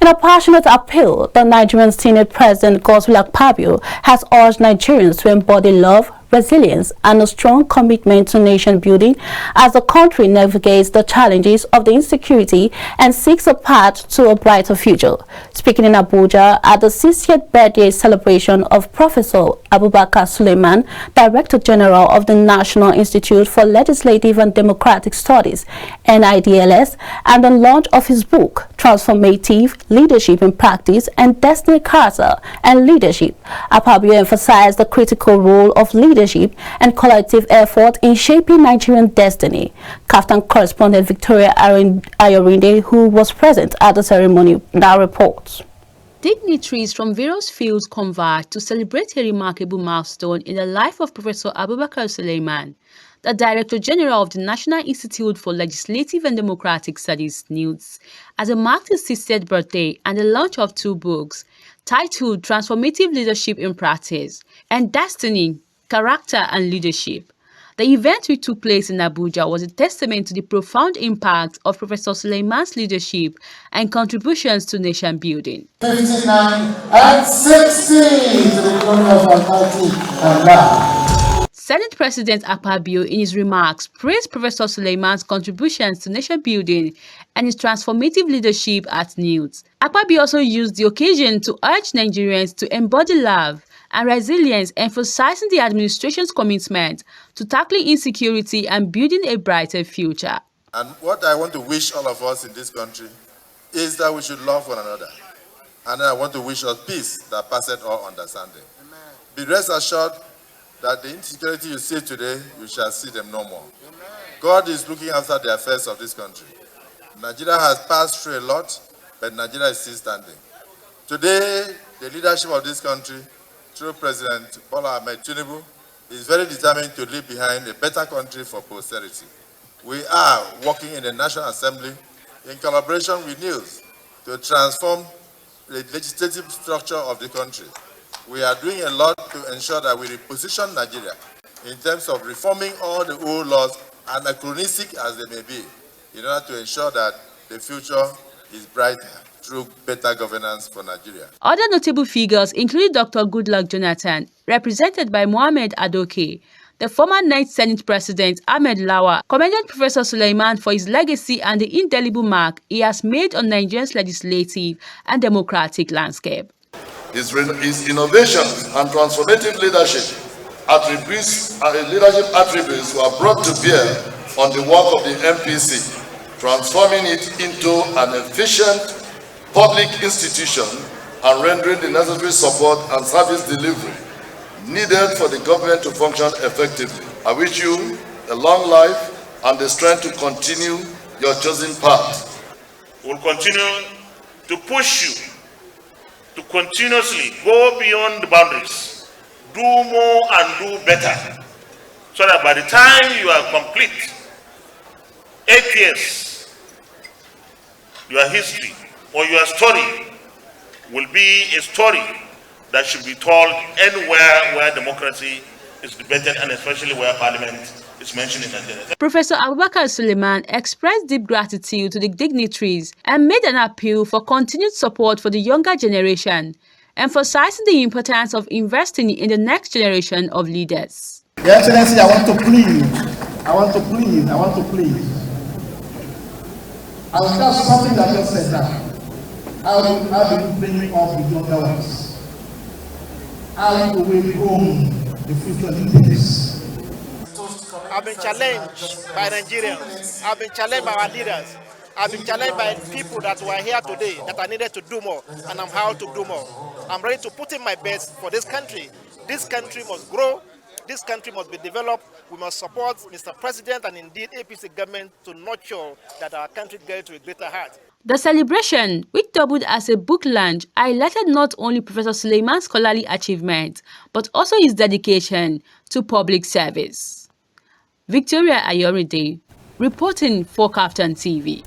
In a passionate appeal, the Nigerian Senate President Godswill Akpabio has urged Nigerians to embody love, resilience, and a strong commitment to nation building as the country navigates the challenges of the insecurity and seeks a path to a brighter future. Speaking in Abuja at the 60th birthday celebration of Professor Abubakar Sulaiman, Director General of the National Institute for Legislative and Democratic Studies, NILDS, and the launch of his book, Transformative Leadership in Practice and Destiny Character and Leadership, Akpabio emphasized the critical role of leadership and collective effort in shaping Nigerian destiny. KAFTAN correspondent Victoria Ayorinde, who was present at the ceremony, now reports. Dignitaries from various fields converged to celebrate a remarkable milestone in the life of Professor Abubakar Sulaiman, the Director General of the National Institute for Legislative and Democratic Studies, NILDS, as it marked his 60th birthday and the launch of two books titled Transformative Leadership in Practice and Destiny, Character and Leadership. The event, which took place in Abuja, was a testament to the profound impact of Professor Sulaiman's leadership and contributions to nation building. 59 and 60 to the glory of Almighty Allah. Senate President Akpabio, in his remarks, praised Professor Sulaiman's contributions to nation building and his transformative leadership at NILDS. Akpabio also used the occasion to urge Nigerians to embody love and resilience, emphasizing the administration's commitment to tackling insecurity and building a brighter future. And what I want to wish all of us in this country is that we should love one another. And I want to wish us peace that passeth all understanding. Amen. Be rest assured that the insecurity you see today, you shall see them no more. Amen. God is looking after the affairs of this country. Nigeria has passed through a lot, but Nigeria is still standing. Today, the leadership of this country, through President Ahmed Tinubu, is very determined to leave behind a better country for posterity. We are working in the National Assembly in collaboration with NILDS to transform the legislative structure of the country. We are doing a lot to ensure that we reposition Nigeria in terms of reforming all the old laws, anachronistic as they may be, in order to ensure that the future is brighter through better governance for Nigeria. Other notable figures include Dr. Goodluck Jonathan, represented by Mohammed Adoke. The former 9th Senate President Ahmed Lawa commended Professor Sulaiman for his legacy and the indelible mark he has made on Nigeria's legislative and democratic landscape. His innovations and transformative leadership attributes were brought to bear on the work of the MPC, transforming it into an efficient public institution and rendering the necessary support and service delivery needed for the government to function effectively. I wish you a long life and the strength to continue your chosen path. We'll continue to push you to continuously go beyond the boundaries, do more and do better, so that by the time you are complete, 8 years, your history or your story will be a story that should be told anywhere where democracy is debated, and especially where parliament is mentioned in Nigeria. Professor Abubakar Sulaiman expressed deep gratitude to the dignitaries and made an appeal for continued support for the younger generation, emphasizing the importance of investing in the next generation of leaders. Your Excellency, I want to plead. I will tell something that just said that. How do you bring up the younger ones? How do we groom the future leaders? I've been challenged by Nigerians. I've been challenged by our leaders. I've been challenged by people that were here today that I needed to do more, and I'm how to do more. I'm ready to put in my best for this country. This country must grow. This country must be developed. We must support Mr. President and indeed APC government to nurture that our country gets to a greater height. The celebration, which doubled as a book launch, highlighted not only Professor Sulaiman's scholarly achievements, but also his dedication to public service. Victoria Ayorinde, reporting for KAFTAN TV.